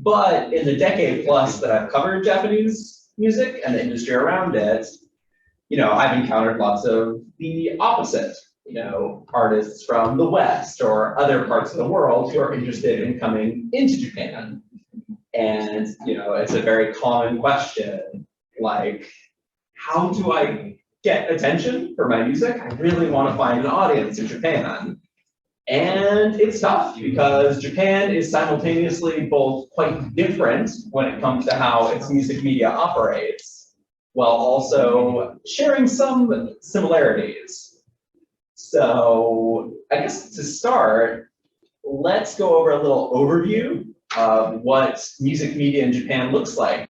But in the decade plus that I've covered Japanese music and the industry around it, I've encountered lots of the opposite, artists from the West or other parts of the world who are interested in coming into Japan. And, it's a very common question, like, how do I get attention for my music? I really want to find an audience in Japan. And it's tough because Japan is simultaneously both quite different when it comes to how its music media operates, while also sharing some similarities. So I guess to start, let's go over a little overview of what music media in Japan looks like.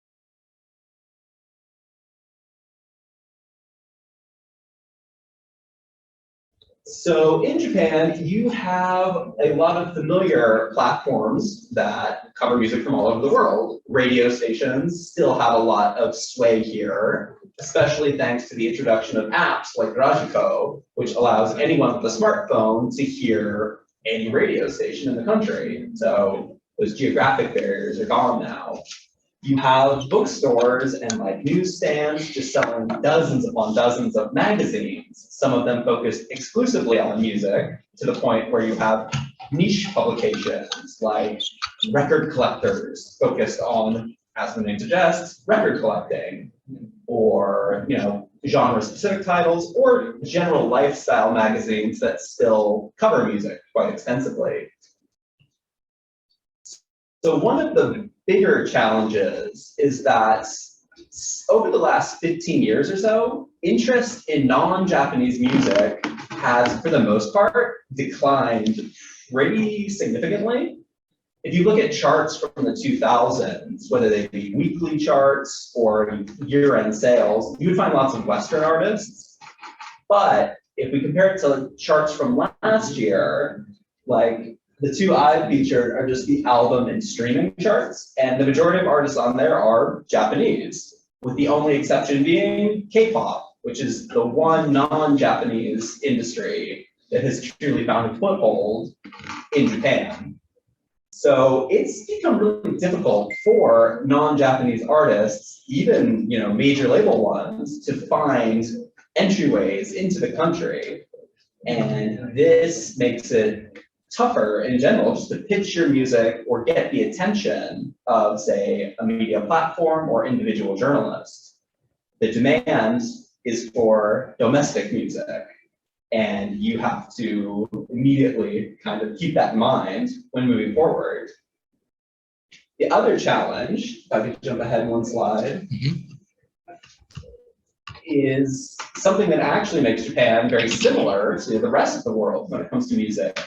So in Japan, you have a lot of familiar platforms that cover music from all over the world. Radio stations still have a lot of sway here, especially thanks to the introduction of apps like Rajiko, which allows anyone with a smartphone to hear any radio station in the country. So those geographic barriers are gone now. You have bookstores and newsstands just selling dozens upon dozens of magazines, some of them focused exclusively on music, to the point where you have niche publications like record collectors focused on, as the name suggests, record collecting, or genre-specific titles, or general lifestyle magazines that still cover music quite extensively. So one of the bigger challenges is that over the last 15 years or so, interest in non-Japanese music has, for the most part, declined pretty significantly. If you look at charts from the 2000s, whether they be weekly charts or year-end sales, you would find lots of Western artists. But if we compare it to charts from last year, the two I've featured are just the album and streaming charts, and the majority of artists on there are Japanese, with the only exception being K-pop, which is the one non-Japanese industry that has truly found a foothold in Japan. So it's become really difficult for non-Japanese artists, even major label ones, to find entryways into the country. And this makes it tougher in general just to pitch your music or get the attention of, say, a media platform or individual journalist. The demand is for domestic music, and you have to immediately kind of keep that in mind when moving forward. The other challenge, if I could jump ahead one slide, is something that actually makes Japan very similar to the rest of the world when it comes to music.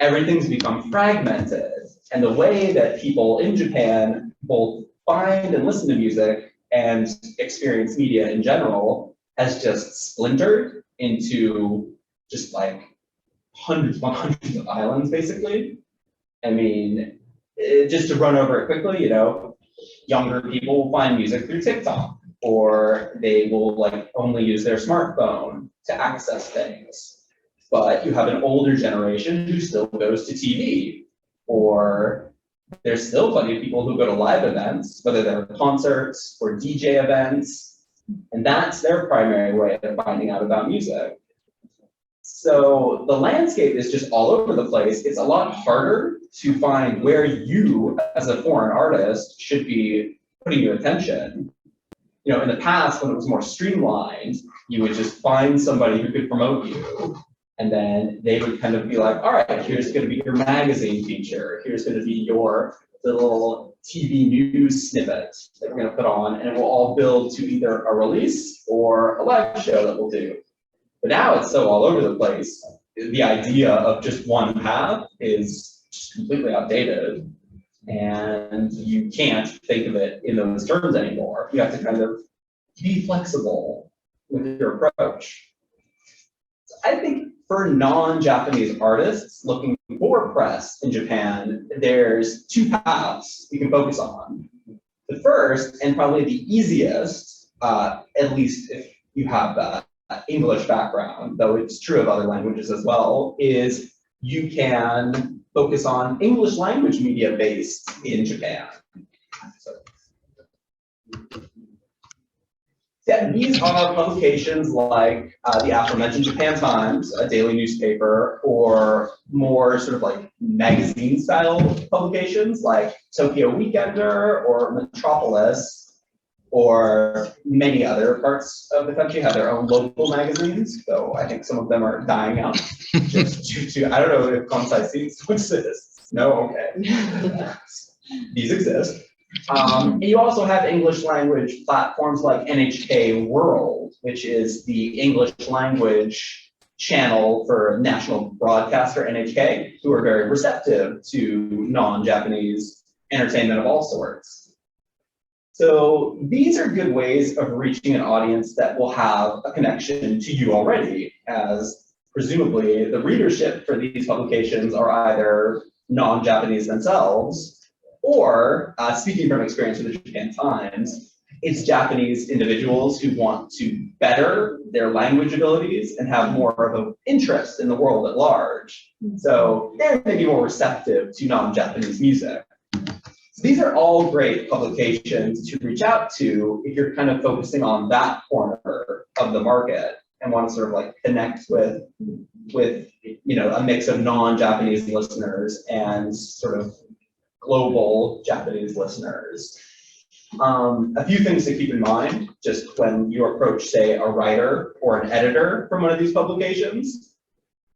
Everything's become fragmented, and the way that people in Japan both find and listen to music and experience media in general has just splintered into just hundreds upon hundreds of islands, basically. I mean, just to run over it quickly, younger people will find music through TikTok, or they will only use their smartphone to access things. But you have an older generation who still goes to TV, or there's still plenty of people who go to live events, whether they're concerts or DJ events, and that's their primary way of finding out about music. So the landscape is just all over the place. It's a lot harder to find where you, as a foreign artist, should be putting your attention. In the past, when it was more streamlined, you would just find somebody who could promote you. And then they would kind of be like, all right, here's going to be your magazine feature. Here's going to be your little TV news snippet that we're going to put on, and it will all build to either a release or a live show that we'll do. But now it's so all over the place. The idea of just one path is just completely outdated, and you can't think of it in those terms anymore. You have to kind of be flexible with your approach. So I think for non-Japanese artists looking for press in Japan, there's two paths you can focus on. The first, and probably the easiest, at least if you have that English background, though it's true of other languages as well, is you can focus on English language media based in Japan. So, yeah, these are publications like the aforementioned Japan Times, a daily newspaper, or more sort of like magazine style publications like Tokyo Weekender or Metropolis, or many other parts of the country have their own local magazines, though I think some of them are dying out just due to, I don't know if Kansai still exists. No, okay. These exist. And you also have English language platforms like NHK World, which is the English language channel for national broadcaster NHK, who are very receptive to non-Japanese entertainment of all sorts. So these are good ways of reaching an audience that will have a connection to you already, as presumably the readership for these publications are either non-Japanese themselves, or, speaking from experience with the Japan Times, it's Japanese individuals who want to better their language abilities and have more of an interest in the world at large. So they're maybe more receptive to non-Japanese music. So these are all great publications to reach out to if you're kind of focusing on that corner of the market and want to sort of like connect with a mix of non-Japanese listeners and sort of global Japanese listeners. A few things to keep in mind just when you approach, say, a writer or an editor from one of these publications.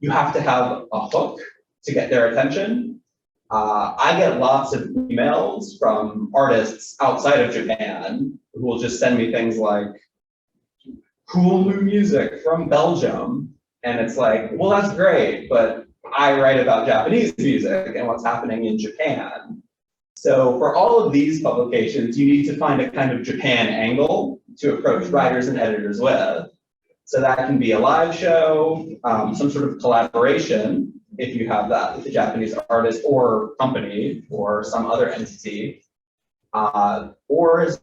You have to have a hook to get their attention. I get lots of emails from artists outside of Japan who will just send me things like cool new music from Belgium. And it's like, well, that's great, but I write about Japanese music and what's happening in Japan. So for all of these publications, you need to find a kind of Japan angle to approach writers and editors with. So that can be a live show, some sort of collaboration, if you have that with a Japanese artist or company or some other entity, or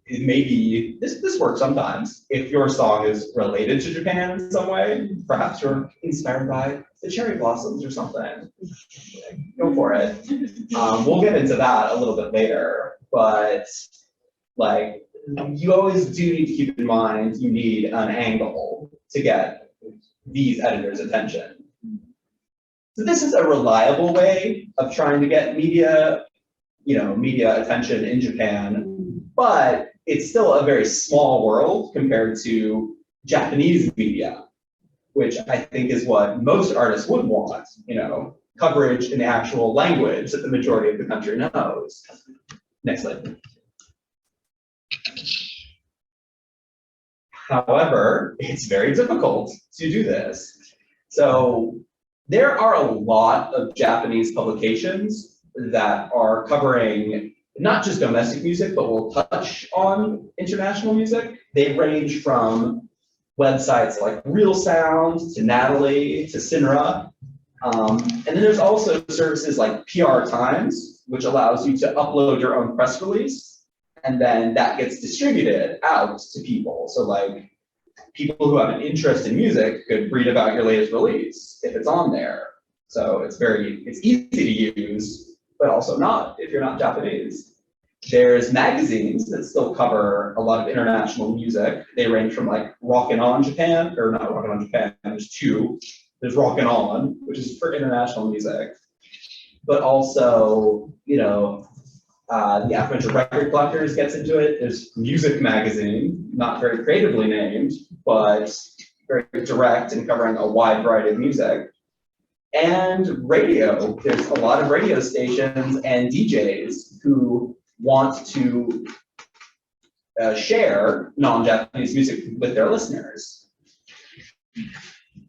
maybe this works sometimes. If your song is related to Japan in some way, perhaps you're inspired by the cherry blossoms or something. Go for it. We'll get into that a little bit later, but like you always do need to keep in mind you need an angle to get these editors' attention. So this is a reliable way of trying to get media attention in Japan, but it's still a very small world compared to Japanese media, which I think is what most artists would want, coverage in the actual language that the majority of the country knows. Next slide. However, it's very difficult to do this. So there are a lot of Japanese publications that are covering not just domestic music, but will touch on international music. They range from websites like Real Sound to Natalie to Sinra. And then there's also services like PR Times, which allows you to upload your own press release, and then that gets distributed out to people. So like people who have an interest in music could read about your latest release if it's on there. So it's easy to use, but also not if you're not Japanese. There's magazines that still cover a lot of international music. They range from like Rockin' On Japan, or not Rockin' On Japan, there's two. There's Rockin' On, which is for international music, but also, the aforementioned Record Collectors gets into it. There's Music Magazine, not very creatively named, but very direct and covering a wide variety of music. And radio, there's a lot of radio stations and DJs who want to share non-Japanese music with their listeners.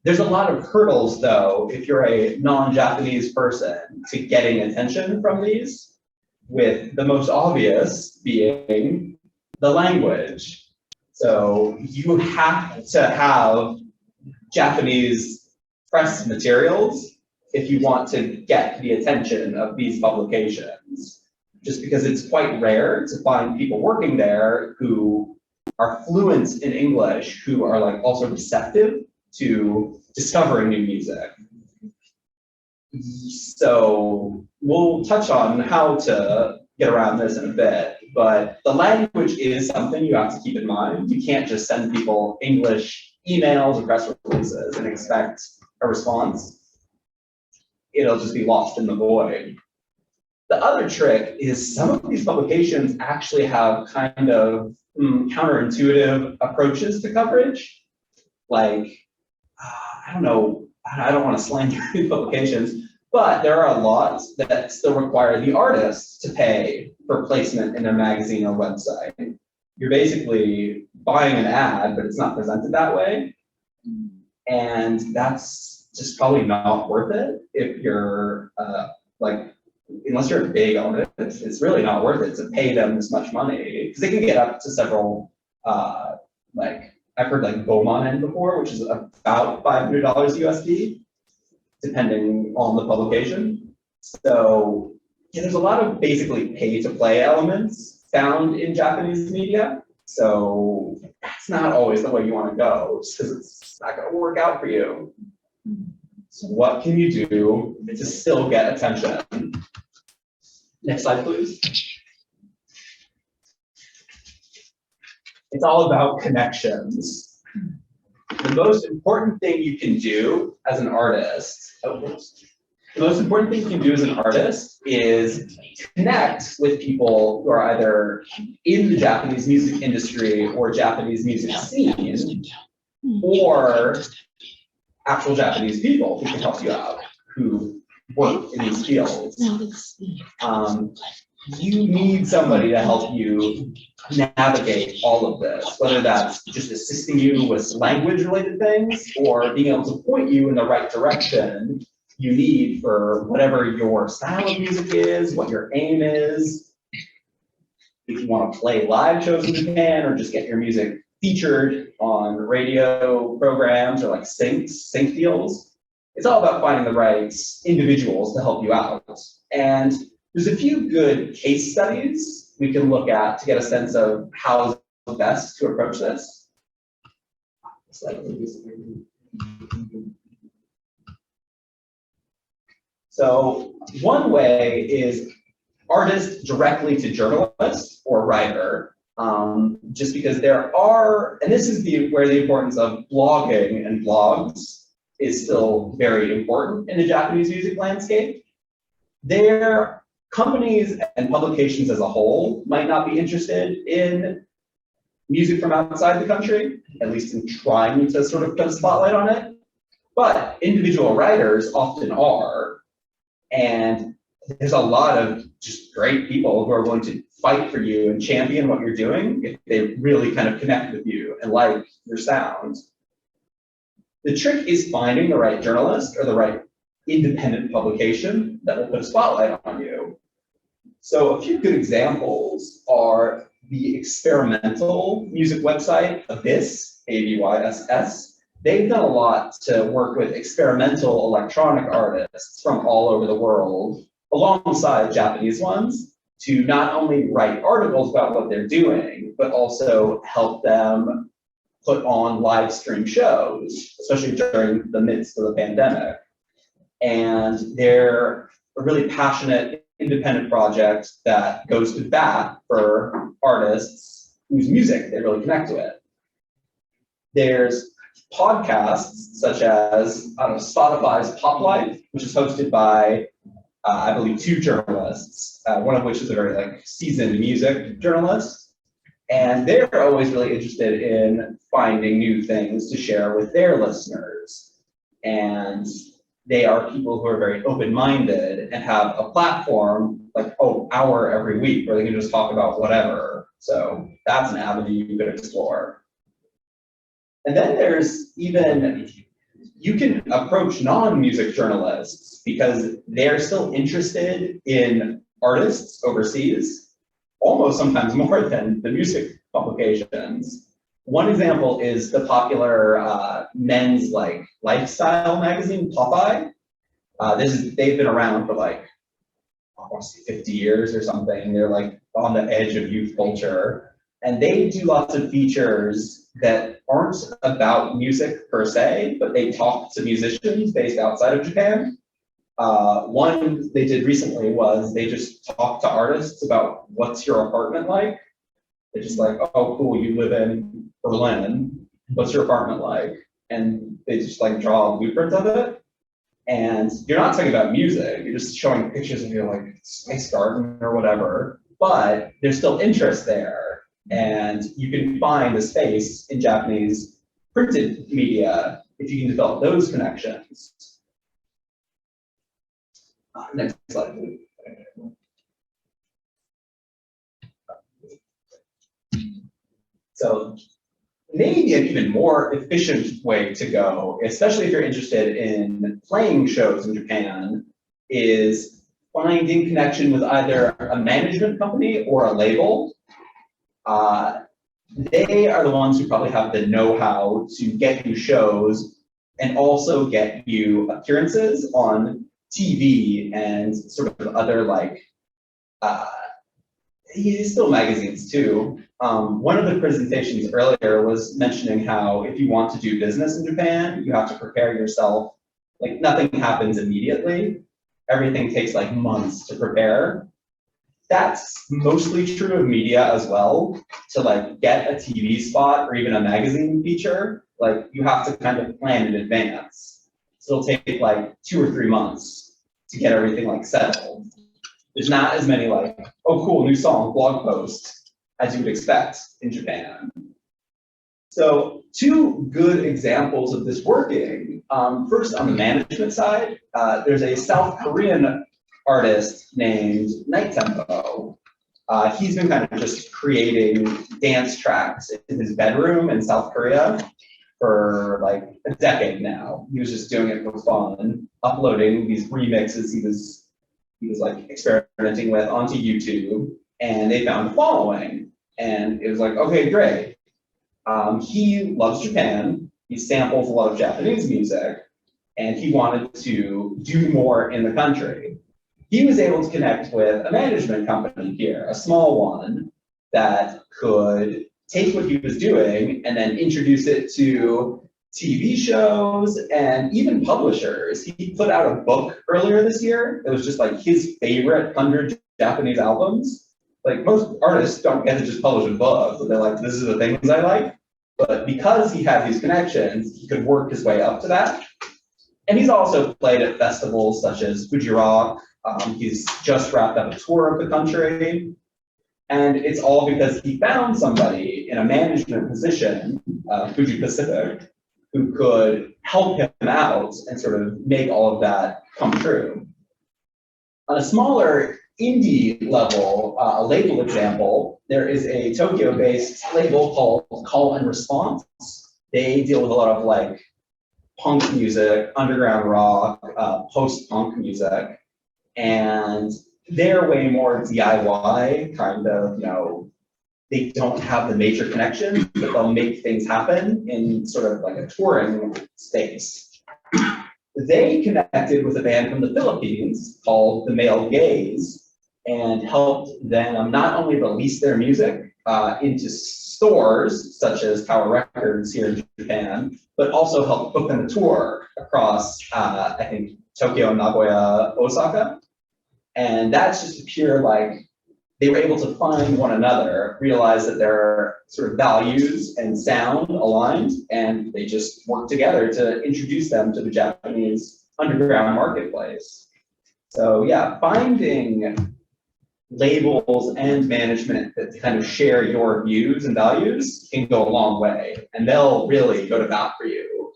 There's a lot of hurdles, though, if you're a non-Japanese person, to getting attention from these, with the most obvious being the language. So you have to have Japanese press materials if you want to get the attention of these publications, just because it's quite rare to find people working there who are fluent in English, who are like also receptive to discovering new music. So we'll touch on how to get around this in a bit, but the language is something you have to keep in mind. You can't just send people English emails or press releases and expect a response. It'll just be lost in the void. The other trick is some of these publications actually have kind of counterintuitive approaches to coverage. Like, I don't know, I don't want to slander these publications, but there are a lot that still require the artists to pay for placement in their magazine or website. You're basically buying an ad, but it's not presented that way. And that's just probably not worth it if you're unless you're a big artist, it's really not worth it to pay them this much money, because they can get up to several, I've heard like Beaumont before, which is about $500 USD, depending on the publication. So yeah, there's a lot of basically pay-to-play elements found in Japanese media. So that's not always the way you want to go, just because it's not going to work out for you. So what can you do to still get attention? Next slide, please. It's all about connections. The most important thing you can do as an artist, is connect with people who are either in the Japanese music industry or Japanese music scene, or actual Japanese people who can help you out, who work in these fields. You need somebody to help you navigate all of this, whether that's just assisting you with language-related things or being able to point you in the right direction you need for whatever your style of music is, what your aim is. If you want to play live shows in Japan or just get your music featured on radio programs or like sync deals, it's all about finding the right individuals to help you out. And there's a few good case studies we can look at to get a sense of how best to approach this. So one way is artist directly to journalist or writer, just because there are, and this is where the importance of blogging and blogs is still very important in the Japanese music landscape. Their companies and publications as a whole might not be interested in music from outside the country, at least in trying to sort of put a spotlight on it, but individual writers often are. And there's a lot of just great people who are willing to fight for you and champion what you're doing if they really kind of connect with you and like your sound. The trick is finding the right journalist or the right independent publication that will put a spotlight on you. So a few good examples are the experimental music website Abyss, ABYSS. They've done a lot to work with experimental electronic artists from all over the world, alongside Japanese ones, to not only write articles about what they're doing, but also help them put on live stream shows, especially during the midst of the pandemic. And they're a really passionate, independent project that goes to bat for artists whose music they really connect with. There's podcasts such as Spotify's Pop Life, which is hosted by, I believe, 2 journalists, one of which is a very seasoned music journalist. And they're always really interested in finding new things to share with their listeners. And they are people who are very open-minded and have a platform hour every week where they can just talk about whatever. So that's an avenue you could explore. And then there's even, you can approach non-music journalists because they're still interested in artists overseas, almost sometimes more than the music publications. One example is the popular men's lifestyle magazine, Popeye. They've been around for I want to say 50 years or something. They're on the edge of youth culture. And they do lots of features that aren't about music per se, but they talk to musicians based outside of Japan. One they did recently was they just talked to artists about what's your apartment like. They're just like, oh, cool, you live in Berlin. What's your apartment like? And they just like draw a blueprint of it. And you're not talking about music. You're just showing pictures of your like space garden or whatever. But there's still interest there. And you can find a space in Japanese printed media if you can develop those connections. Next slide, please. So maybe an even more efficient way to go, especially if you're interested in playing shows in Japan, is finding connection with either a management company or a label. They are the ones who probably have the know-how to get you shows and also get you appearances on TV and sort of other like, still magazines too. One of the presentations earlier was mentioning how if you want to do business in Japan, you have to prepare yourself. Like nothing happens immediately. Everything takes like months to prepare. That's mostly true of media as well. To like get a TV spot or even a magazine feature, like you have to kind of plan in advance. So it'll take like 2 or 3 months to get everything like settled. There's not as many like, oh cool, new song, blog post, as you would expect in Japan. So 2 good examples of this working. First, on the management side, there's a South Korean artist named Night Tempo. He's been kind of just creating dance tracks in his bedroom in South Korea for like a decade now. He was just doing it for fun, uploading these remixes he was like experimenting with onto YouTube, and they found a following. And it was like, okay, great. He loves Japan. He samples a lot of Japanese music, and he wanted to do more in the country. He was able to connect with a management company here, a small one, that could take what he was doing and then introduce it to TV shows and even publishers. He put out a book earlier this year. It was just like his favorite 100 Japanese albums. Like most artists don't get to just publish a book, but they're like, this is the things I like. But because he had these connections, he could work his way up to that. And he's also played at festivals such as Fuji Rock. He's just wrapped up a tour of the country. And it's all because he found somebody in a management position, Fuji Pacific, who could help him out and sort of make all of that come true. On a smaller indie level, a label example, there is a Tokyo-based label called Call and Response. They deal with a lot of like punk music, underground rock, post-punk music, and they're way more DIY, kind of, they don't have the major connections, but they'll make things happen in sort of like a touring space. They connected with a band from the Philippines called The Male Gaze and helped them not only release their music into stores such as Tower Records here in Japan, but also helped book them a tour across, I think, Tokyo, Nagoya, Osaka. And that's just a pure, like, they were able to find one another, realize that their sort of values and sound aligned, and they just worked together to introduce them to the Japanese underground marketplace. So yeah, finding labels and management that kind of share your views and values can go a long way, and they'll really go to bat for you.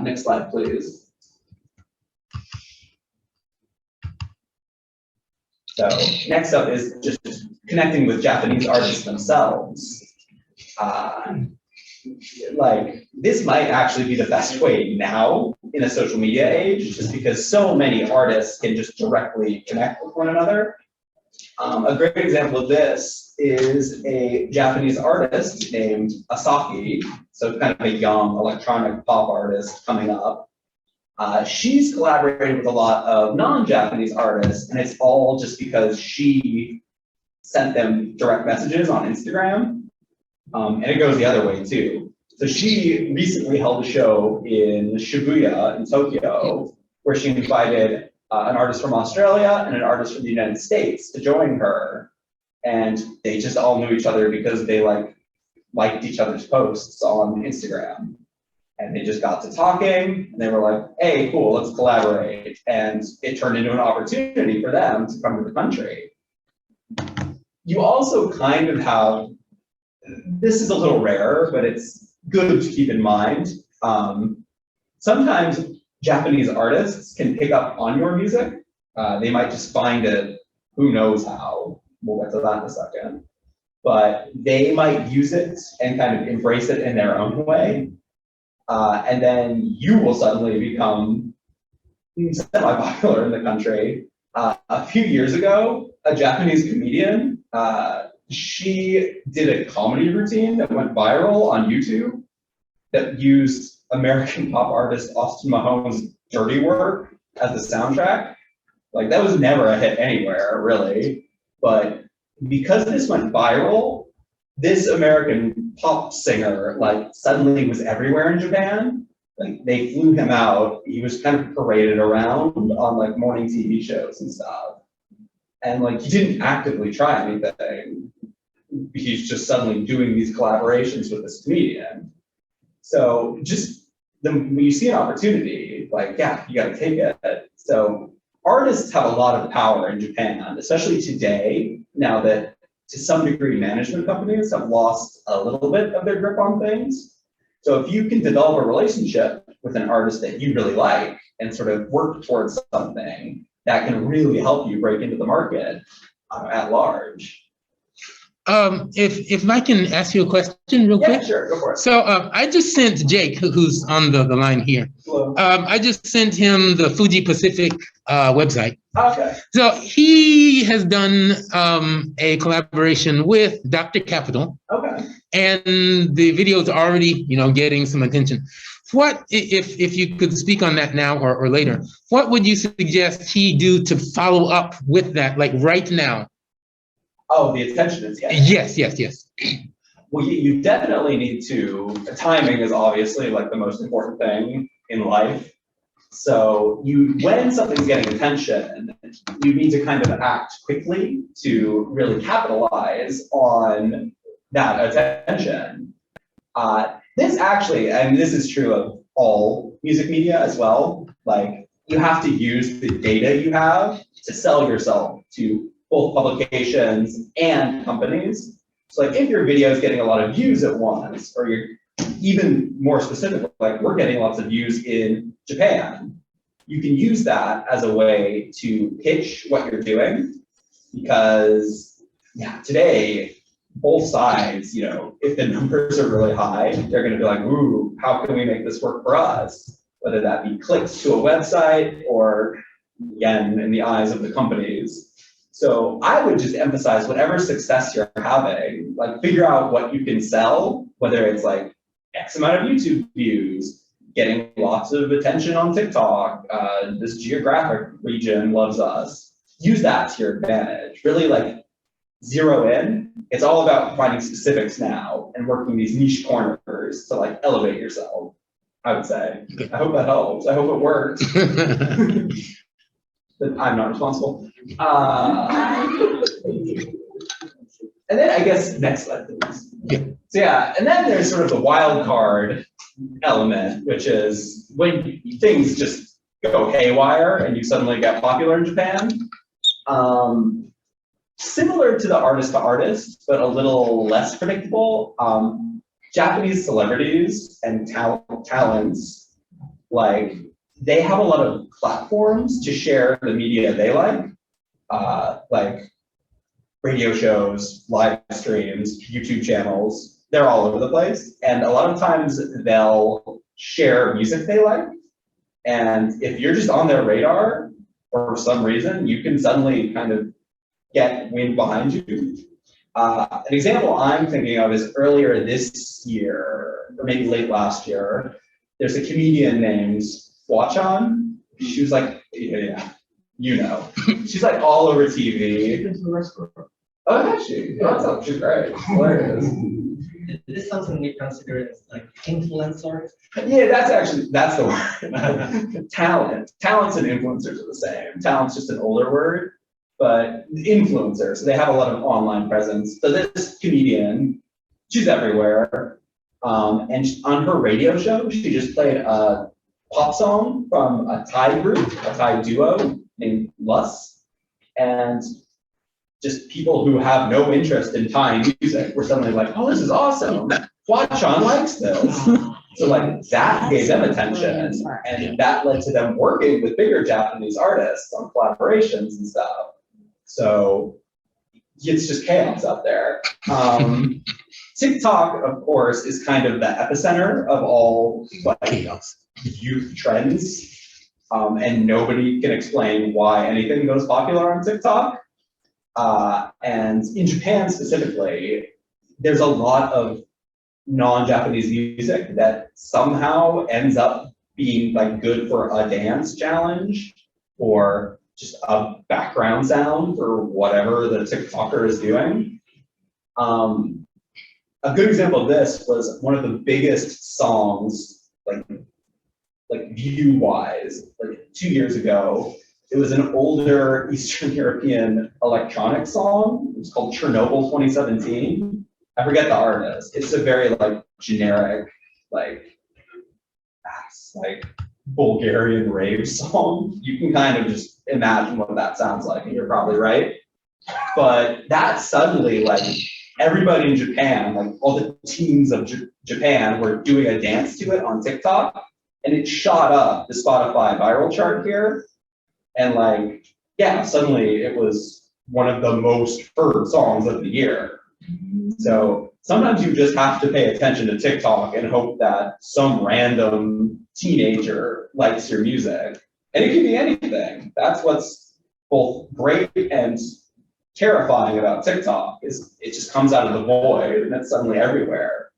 Next slide, please. So next up is just connecting with Japanese artists themselves. Like, this might actually be the best way now in a social media age, just because so many artists can just directly connect with one another. A great example of this is a Japanese artist named Asaki, so kind of a young electronic pop artist coming up. She's collaborated with a lot of non-Japanese artists, and it's all just because she sent them direct messages on Instagram. And it goes the other way too. So she recently held a show in Shibuya in Tokyo, where she invited an artist from Australia and an artist from the United States to join her. And they just all knew each other because they liked each other's posts on Instagram. And they just got to talking, and they were like, hey, cool, let's collaborate. And it turned into an opportunity for them to come to the country. You also kind of have, this is a little rare, but it's good to keep in mind. Sometimes Japanese artists can pick up on your music. They might just find it, who knows how. We'll get to that in a second. But they might use it and kind of embrace it in their own way. And then you will suddenly become semi-popular in the country. A few years ago, a Japanese comedian, she did a comedy routine that went viral on YouTube that used American pop artist Austin Mahone's Dirty Work as the soundtrack. Like, that was never a hit anywhere, really. But because this went viral, this American pop singer, suddenly was everywhere in Japan. Like, they flew him out. He was kind of paraded around on, morning TV shows and stuff. And, he didn't actively try anything. He's just suddenly doing these collaborations with this comedian. So just when you see an opportunity, yeah, you gotta take it. So artists have a lot of power in Japan, especially today, now that to some degree management companies have lost a little bit of their grip on things. So if you can develop a relationship with an artist that you really like and sort of work towards something, that can really help you break into the market at large. If I can ask you a question real quick. Yeah, sure, go for it. So I just sent Jake, who's on the line here. I just sent him the Fuji Pacific website. Okay. So he has done a collaboration with Dr. Capital. Okay. And the video is already, getting some attention. What, if you could speak on that now or later, what would you suggest he do to follow up with that, right now? Oh, the attention is getting. Yes. Well, you definitely need to, timing is obviously the most important thing in life. So when something's getting attention, you need to kind of act quickly to really capitalize on that attention. This actually, and this is true of all music media as well, you have to use the data you have to sell yourself to both publications and companies. So if your video is getting a lot of views at once, or you're even more specific, we're getting lots of views in Japan, you can use that as a way to pitch what you're doing. Because today, both sides, if the numbers are really high, they're gonna be like, ooh, how can we make this work for us? Whether that be clicks to a website or, again, in the eyes of the companies. So I would just emphasize whatever success you're having, figure out what you can sell, whether it's X amount of YouTube views, getting lots of attention on TikTok, this geographic region loves us. Use that to your advantage. Really zero in. It's all about finding specifics now and working these niche corners to elevate yourself, I would say. I hope that helps. I hope it works. But I'm not responsible. And then I guess next slide, please. So and then there's sort of the wild card element, which is when things just go haywire and you suddenly get popular in Japan. Similar to the artist, but a little less predictable. Japanese celebrities and talents, they have a lot of platforms to share the media they like radio shows, live streams, YouTube channels. They're all over the place. And a lot of times they'll share music they like. And if you're just on their radar for some reason, you can suddenly kind of get wind behind you. An example I'm thinking of is earlier this year, or maybe late last year, there's a comedian named Watchan. She was she's all over TV. Oh, has she? Oh, she's great. Hilarious. Is this something we consider as like influencer? Yeah, that's the word. Talent. Talents and influencers are the same. Talent's just an older word, but influencers, so they have a lot of online presence. So this comedian, she's everywhere. And on her radio show, she just played a pop song from a Thai group, a Thai duo named Lus. And just people who have no interest in Thai music were suddenly like, oh, this is awesome. Hwa-Chan likes this. So like that gave them attention, and that led to them working with bigger Japanese artists on collaborations and stuff. So it's just chaos out there. TikTok, of course, is kind of the epicenter of all like Chaos. youth trends, and nobody can explain why anything goes popular on TikTok. And in Japan specifically, there's a lot of non-Japanese music that somehow ends up being like good for a dance challenge or just a background sound for whatever the TikToker is doing. A good example of this was one of the biggest songs, like view-wise, like 2 years ago. It was an older Eastern European electronic song. It was called Chernobyl 2017. I forget the artist. It's a very like generic, like Bulgarian rave song. You can kind of just imagine what that sounds like, and you're probably right. But that suddenly, like everybody in Japan, like all the teens of Japan were doing a dance to it on TikTok, and it shot up the Spotify viral chart here. And like, yeah, suddenly it was one of the most heard songs of the year. So sometimes you just have to pay attention to TikTok and hope that some random teenager likes your music. And it can be anything. That's what's both great and terrifying about TikTok, is it just comes out of the void and it's suddenly everywhere.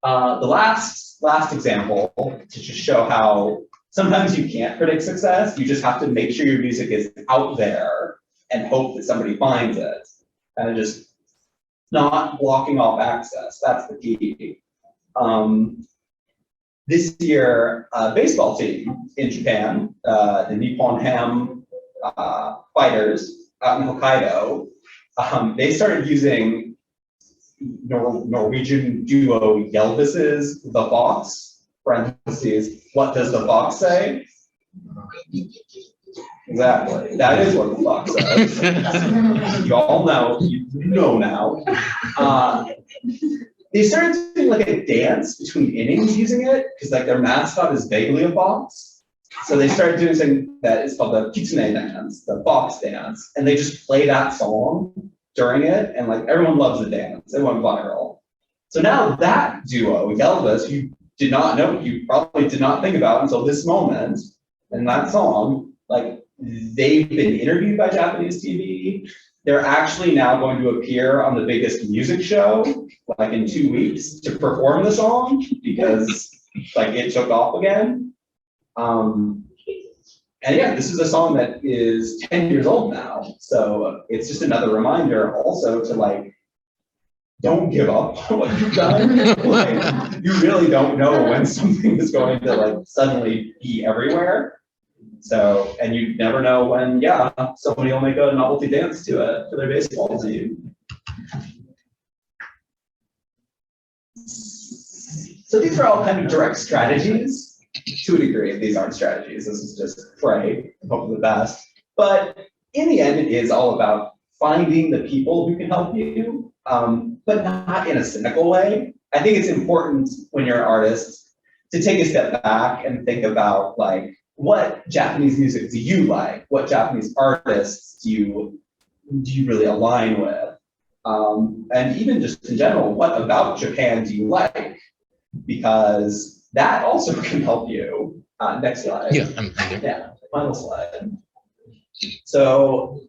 The last example to just show how sometimes you can't predict success. You just have to make sure your music is out there and hope that somebody finds it. And just not blocking off access. That's the key. This year, baseball team in Japan, the Nippon Ham Fighters out in Hokkaido, they started using Norwegian duo Yelvis's The Fox, parentheses, what does the fox say? Exactly. That is what the fox says. You all know, you know now. They started doing like a dance between innings using it, because like their mascot is vaguely a fox. So they started doing something that is called the kitsune dance, the fox dance, and they just play that song during it, and like everyone loves the dance. It went viral. So now that duo, Yelvis, you did not know, you probably did not think about until this moment, and that song, like they've been interviewed by Japanese TV. They're actually now going to appear on the biggest music show, like in 2 weeks, to perform the song, because like it took off again. And yeah, this is a song that is 10 years old now. So it's just another reminder also to like, don't give up on what you've done. Like, you really don't know when something is going to like suddenly be everywhere. So, and you never know when, yeah, somebody will make a novelty dance to it for their baseball team. So these are all kind of direct strategies to a degree. These aren't strategies. This is just pray and hope for the best. But in the end, it is all about finding the people who can help you, but not in a cynical way. I think it's important when you're an artist to take a step back and think about like, what Japanese music do you like? What Japanese artists do you really align with? And even just in general, what about Japan do you like? Because that also can help you. Next slide. Yeah, yeah, final slide. So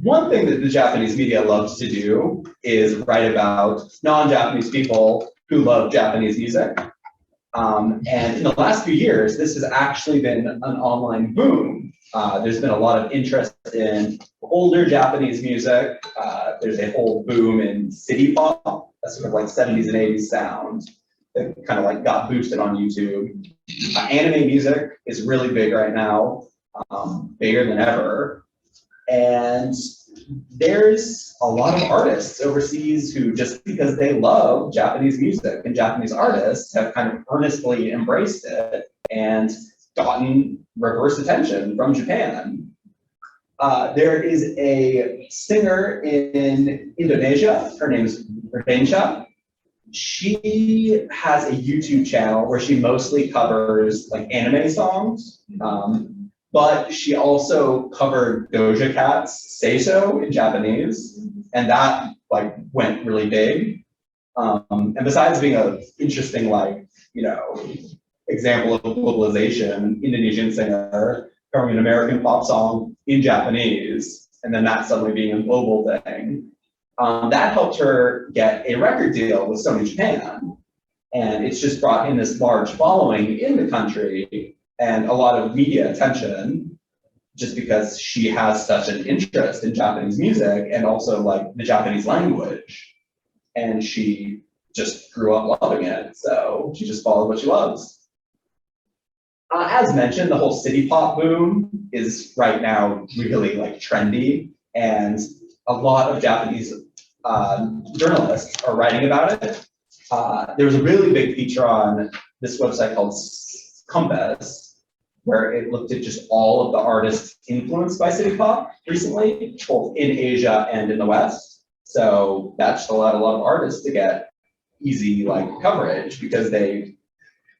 one thing that the Japanese media loves to do is write about non-Japanese people who love Japanese music. And in the last few years, this has actually been an online boom. There's been a lot of interest in older Japanese music. There's a whole boom in city pop, that's sort of like 70s and 80s sound that kind of like got boosted on YouTube. Anime music is really big right now, bigger than ever. And there's a lot of artists overseas who, just because they love Japanese music and Japanese artists, have kind of earnestly embraced it and gotten reverse attention from Japan. There is a singer in Indonesia, her name is Rensha. She has a YouTube channel where she mostly covers like anime songs. But she also covered Doja Cat's Say So in Japanese, and that like went really big. And besides being an interesting, like, example of globalization, Indonesian singer covering an American pop song in Japanese, and then that suddenly being a global thing, that helped her get a record deal with Sony Japan. And it's just brought in this large following in the country and a lot of media attention, just because she has such an interest in Japanese music and also like the Japanese language. And she just grew up loving it, so she just followed what she loves. As mentioned, the whole city pop boom is right now really like trendy, and a lot of Japanese journalists are writing about it. There was a really big feature on this website called Compass, where it looked at just all of the artists influenced by city pop recently, both in Asia and in the West. So that just allowed a lot of artists to get easy like coverage, because they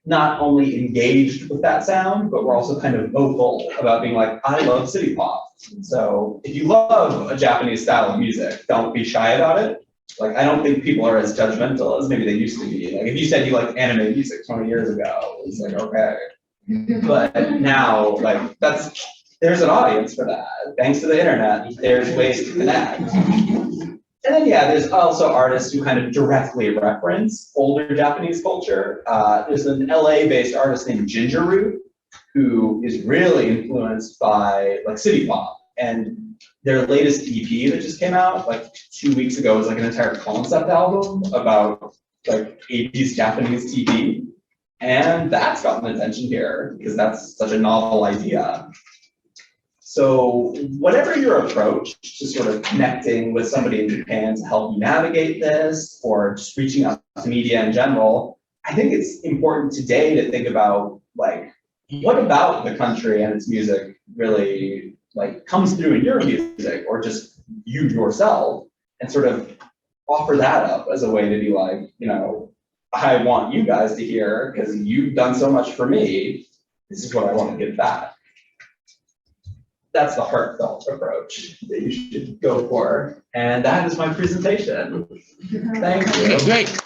not only engaged with that sound, but were also kind of vocal about being like, I love city pop. So if you love a Japanese style of music, don't be shy about it. Like, I don't think people are as judgmental as maybe they used to be. Like, if you said you liked anime music 20 years ago, it's like, okay. But now, like, there's an audience for that. Thanks to the internet, there's ways to connect. And then, yeah, there's also artists who kind of directly reference older Japanese culture. There's an LA-based artist named Gingerroot, who is really influenced by like city pop. And their latest EP that just came out like 2 weeks ago was like an entire concept album about like 80s Japanese TV. And that's gotten attention here because that's such a novel idea. So whatever your approach to sort of connecting with somebody in Japan to help you navigate this, or just reaching out to media in general, I think it's important today to think about like, what about the country and its music really like comes through in your music, or just you yourself, and sort of offer that up as a way to be like, I want you guys to hear, because you've done so much for me, this is what I want to give back. That's the heartfelt approach that you should go for. And that is my presentation. Thank you. Great.